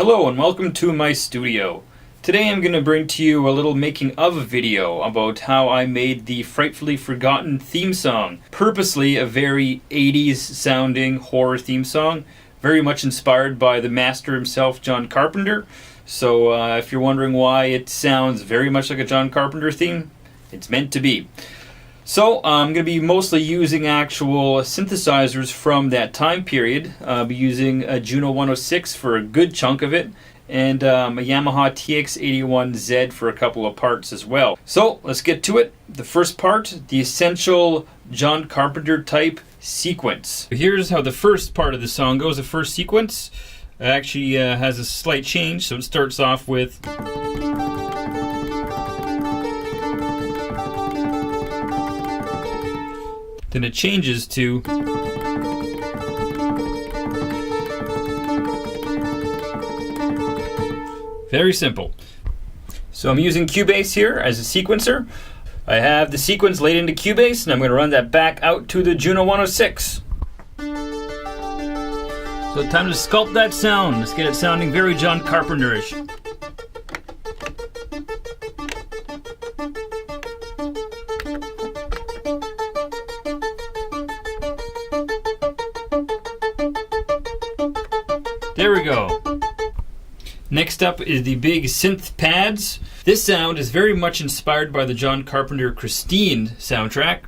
Hello and welcome to my studio. Today I'm going to bring to you a little making of video about how I made the Frightfully Forgotten theme song. Purposely a very 80s sounding horror theme song, very much inspired by the master himself, John Carpenter. So if you're wondering why it sounds very much like a John Carpenter theme, it's meant to be. So I'm going to be mostly using actual synthesizers from that time period. I'll be using a Juno 106 for a good chunk of it, and a Yamaha TX81Z for a couple of parts as well. So let's get to it. The first part, the essential John Carpenter type sequence. Here's how the first part of the song goes. The first sequence actually has a slight change, so it starts off with... Then it changes to... Very simple. So I'm using Cubase here as a sequencer. I have the sequence laid into Cubase, and I'm going to run that back out to the Juno 106. So time to sculpt that sound. Let's get it sounding very John Carpenter-ish. There we go. Next up is the big synth pads. This sound is very much inspired by the John Carpenter Christine soundtrack.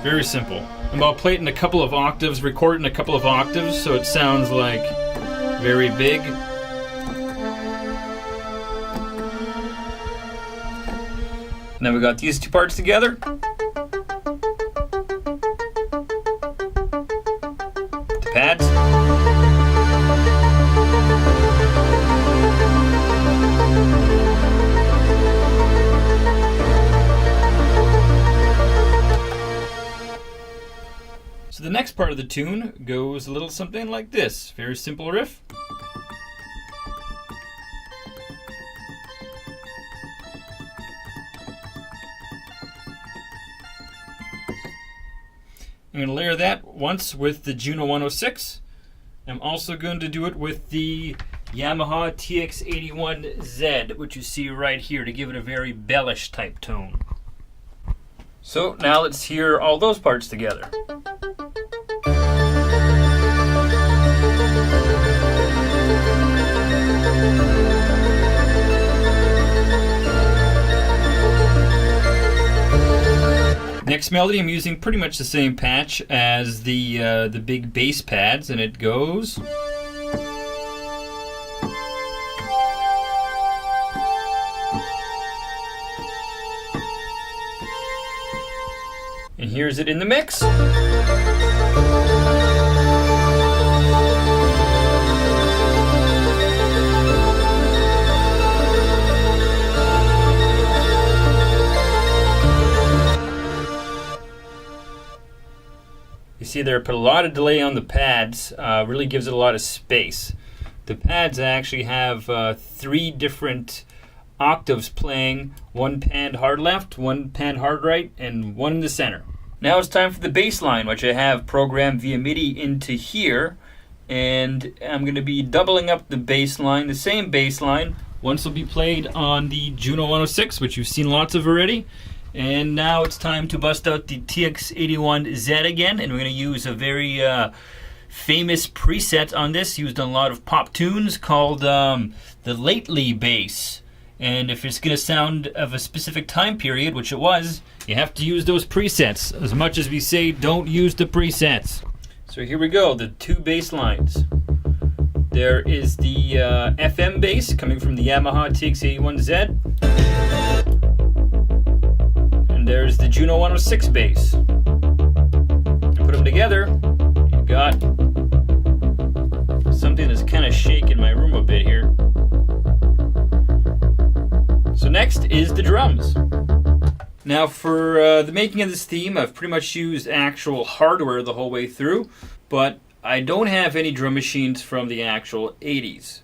Very simple. And I'll play it in a couple of octaves, record in a couple of octaves, so it sounds like very big. Now we got these two parts together. The pads. So the next part of the tune goes a little something like this. Very simple riff. I'm going to layer that once with the Juno 106. I'm also going to do it with the Yamaha TX81Z, which you see right here, to give it a very bellish type tone. So now let's hear all those parts together. Next melody, I'm using pretty much the same patch as the big bass pads, and it goes... And here's it in the mix. You see there, I put a lot of delay on the pads, really gives it a lot of space. The pads actually have 3 different octaves playing, one panned hard left, one panned hard right, and one in the center. Now it's time for the bass line, which I have programmed via MIDI into here, and I'm going to be doubling up the bass line, the same bass line. Once will be played on the Juno 106, which you've seen lots of already. And now it's time to bust out the TX81Z again, and we're going to use a very famous preset on this, used on a lot of pop tunes, called the Lately bass. And if it's going to sound of a specific time period, which it was, you have to use those presets. As much as we say, don't use the presets. So here we go, the 2 bass lines. There is the FM bass coming from the Yamaha TX81Z. There's the Juno 106 bass. And put them together, you got something that's kind of shaking my room a bit here. So next is the drums. Now for the making of this theme, I've pretty much used actual hardware the whole way through, but I don't have any drum machines from the actual 80s.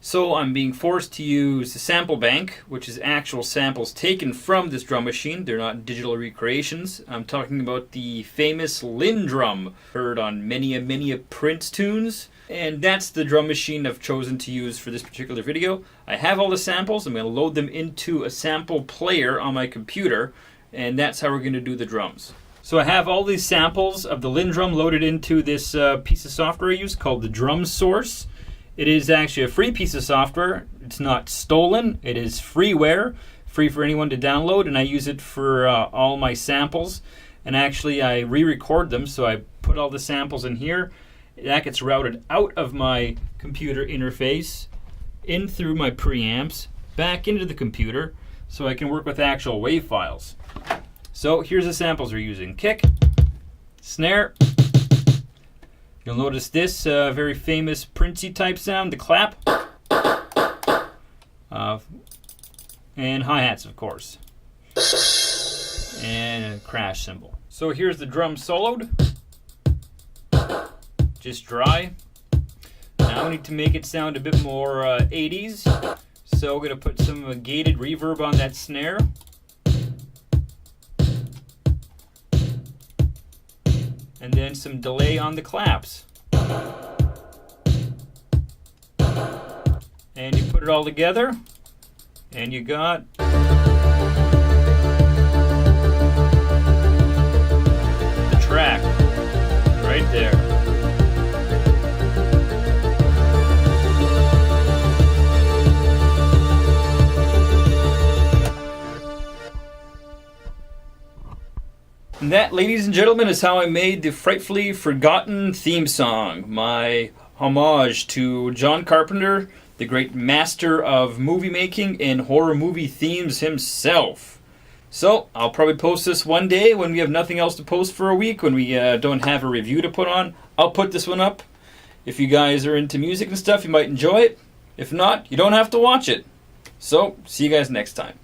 So I'm being forced to use the sample bank, which is actual samples taken from this drum machine. They're not digital recreations. I'm talking about the famous Linn drum, heard on many a Prince tunes. And that's the drum machine I've chosen to use for this particular video. I have all the samples. I'm going to load them into a sample player on my computer, and that's how we're going to do the drums. So I have all these samples of the Linn drum loaded into this piece of software I use called the Drum Source. It is actually a free piece of software. It's not stolen. It is freeware, free for anyone to download, and I use it for all my samples. And actually I re-record them, so I put all the samples in here. That gets routed out of my computer interface, in through my preamps, back into the computer, so I can work with actual WAV files. So here's the samples we're using. Kick, snare. You'll notice this very famous Princey type sound, the clap, and hi-hats, of course, and a crash cymbal. So here's the drum soloed, just dry. Now we need to make it sound a bit more 80s, so we're going to put some gated reverb on that snare. And then some delay on the claps. And you put it all together, and you got the track right there. And that, ladies and gentlemen, is how I made the Frightfully Forgotten theme song. My homage to John Carpenter, the great master of movie making and horror movie themes himself. So, I'll probably post this one day when we have nothing else to post for a week, when we don't have a review to put on. I'll put this one up. If you guys are into music and stuff, you might enjoy it. If not, you don't have to watch it. So, see you guys next time.